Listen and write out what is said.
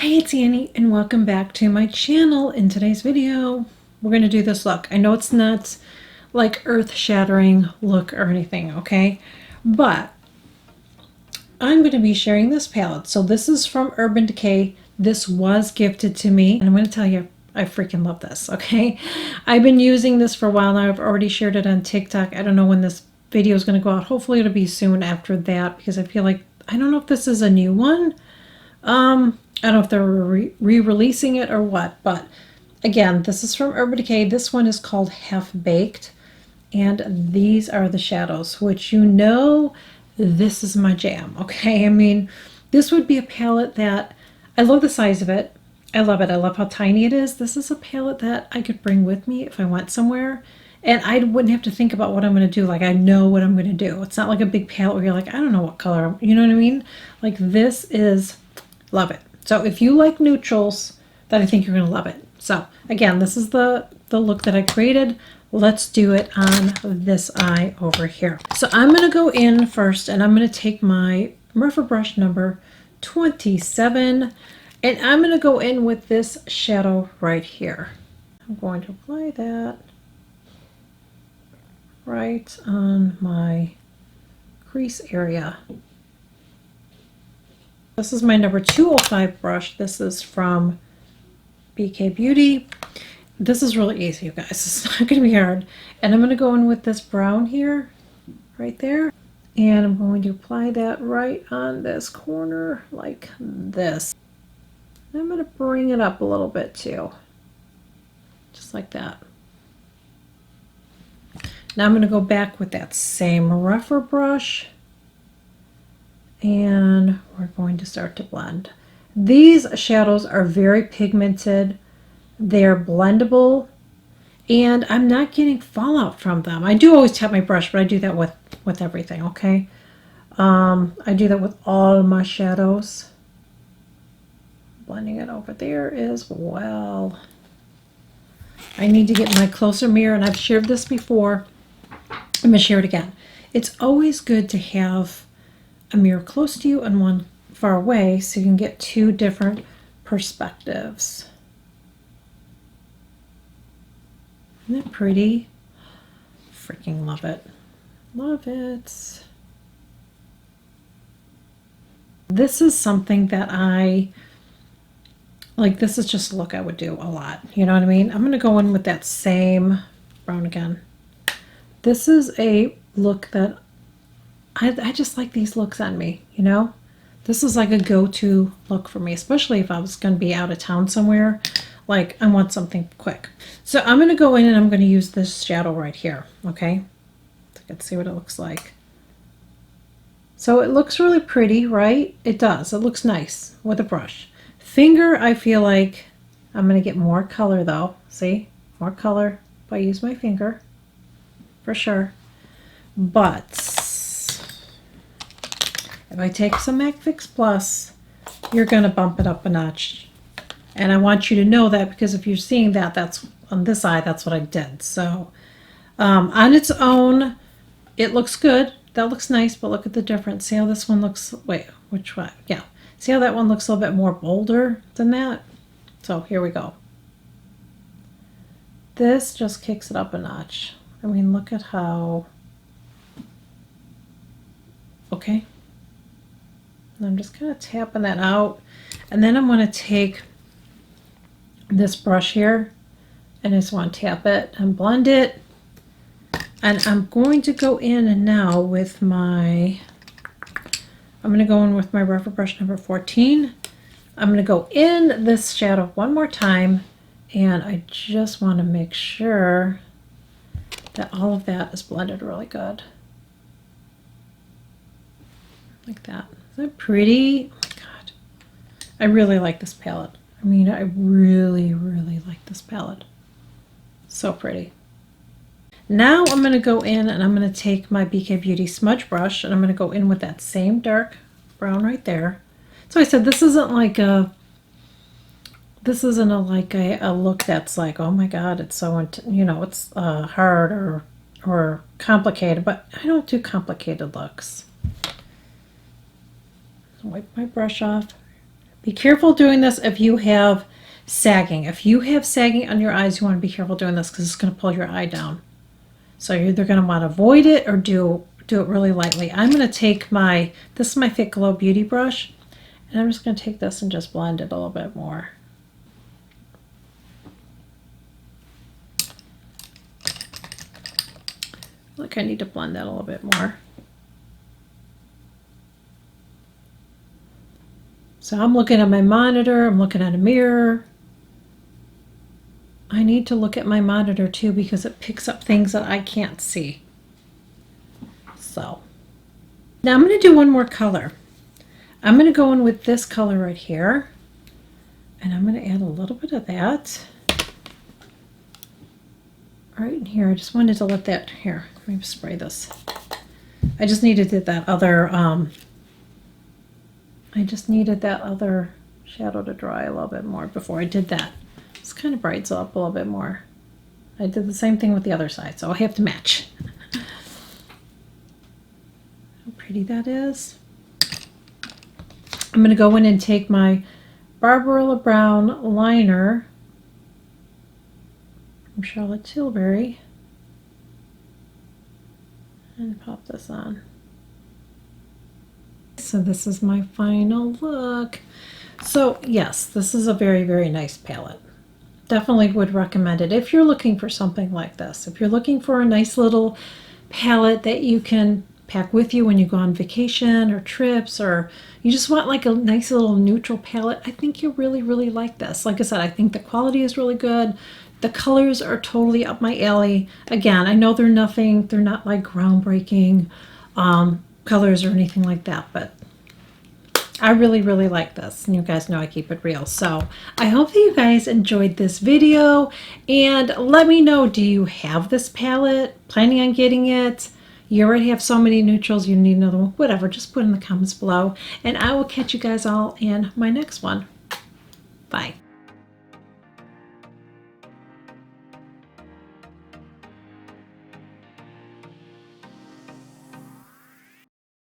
Hey, it's Annie and welcome back to my channel. In today's video, we're going to do this look. I know it's not like earth-shattering look or anything, okay? But I'm going to be sharing this palette. So this is from Urban Decay. This was gifted to me. And I'm going to tell you, I freaking love this, okay? I've been using this for a while now. I've already shared it on TikTok. I don't know when this video is going to go out. Hopefully it'll be soon after that because I feel like, I don't know if this is a new one. I don't know if they're re-releasing it or what, but again, this is from Urban Decay. This one is called Half Baked, and these are the shadows, which this is my jam, okay? I mean, this would be a palette that, I love the size of it. I love it. I love how tiny it is. This is a palette that I could bring with me if I went somewhere, and I wouldn't have to think about what I'm going to do. Like, I know what I'm going to do. It's not like a big palette where you're like, I don't know what color, you know what I mean? Like, this is, love it. So if you like neutrals, then I think you're going to love it. So again, this is the look that I created. Let's do it on this eye over here. So I'm going to go in first and I'm going to take my rougher brush number 27 and I'm going to go in with this shadow right here. I'm going to apply that right on my crease area. This is my number 205 brush. This is from BK Beauty. This is really easy, you guys. It's not going to be hard. And I'm going to go in with this brown here, right there. And I'm going to apply that right on this corner like this. And I'm going to bring it up a little bit too. Just like that. Now I'm going to go back with that same rougher brush. And we're going to start to blend. These shadows are very pigmented. They're blendable. And I'm not getting fallout from them. I do always tap my brush, but I do that with everything, okay? I do that with all my shadows. Blending it over there as well. I need to get my closer mirror, and I've shared this before. I'm going to share it again. It's always good to have a mirror close to you and one far away so you can get two different perspectives. Isn't that pretty? Freaking love it. Love it. This is something that I like. This is just a look I would do a lot. You know what I mean? I'm going to go in with that same brown again. This is a look that I just like these looks on me, you know? This is like a go-to look for me, especially if I was going to be out of town somewhere. Like, I want something quick. So I'm going to go in and I'm going to use this shadow right here, okay? So you can see what it looks like. So it looks really pretty, right? It does. It looks nice with a brush. Finger, I feel like I'm going to get more color, though. See? More color if I use my finger, for sure. But if I take some MAC Fix Plus, you're going to bump it up a notch. And I want you to know that because if you're seeing that, that's on this eye, that's what I did. So on its own, it looks good. That looks nice, but look at the difference. See how this one looks? Wait, which one? Yeah. See how that one looks a little bit more bolder than that? So here we go. This just kicks it up a notch. I mean, look at how... Okay. And I'm just kind of tapping that out. And then I'm going to take this brush here and I just want to tap it and blend it. And I'm going to go in now with my, I'm going to go in with my rougher brush number 14. I'm going to go in this shadow one more time and I just want to make sure that all of that is blended really good. Like that. Isn't that pretty? Oh my god. I really like this palette. I mean, I really, really like this palette. So pretty. Now I'm going to go in and I'm going to take my BK Beauty smudge brush and I'm going to go in with that same dark brown right there. So I said this isn't like a look that's like, oh my god, it's so, you know, it's hard or complicated, but I don't do complicated looks. Wipe my brush off, Be careful doing this if you have sagging. If you have sagging on your eyes, you want to be careful doing this because it's going to pull your eye down. So you're either going to want to avoid it or do it really lightly. I'm going to take this is my Fit Glow Beauty brush, and I'm just going to take this and just blend it a little bit more. Look, I need to blend that a little bit more. So I'm looking at my monitor, I'm looking at a mirror. I need to look at my monitor too because it picks up things that I can't see. So now I'm going to do one more color. I'm going to go in with this color right here, and I'm going to add a little bit of that right in here. I just wanted to let that here. Let me spray this. I just needed that other shadow to dry a little bit more before I did that. This kind of brightens up a little bit more. I did the same thing with the other side, so I have to match. How pretty that is. I'm going to go in and take my Barbarella Brown liner from Charlotte Tilbury and pop this on. So this is my final look. So yes, this is a very, very nice palette. Definitely would recommend it if you're looking for something like this. If you're looking for a nice little palette that you can pack with you when you go on vacation or trips, or you just want like a nice little neutral palette, I think you'll really, really like this. Like I said, I think the quality is really good. The colors are totally up my alley. Again, I know they're not like groundbreaking colors or anything like that, but I really, really like this, and you guys know I keep it real. So I hope that you guys enjoyed this video, and let me know, do you have this palette? Planning on getting it? You already have so many neutrals, you need another one? Whatever, just put in the comments below, and I will catch you guys all in my next one. Bye.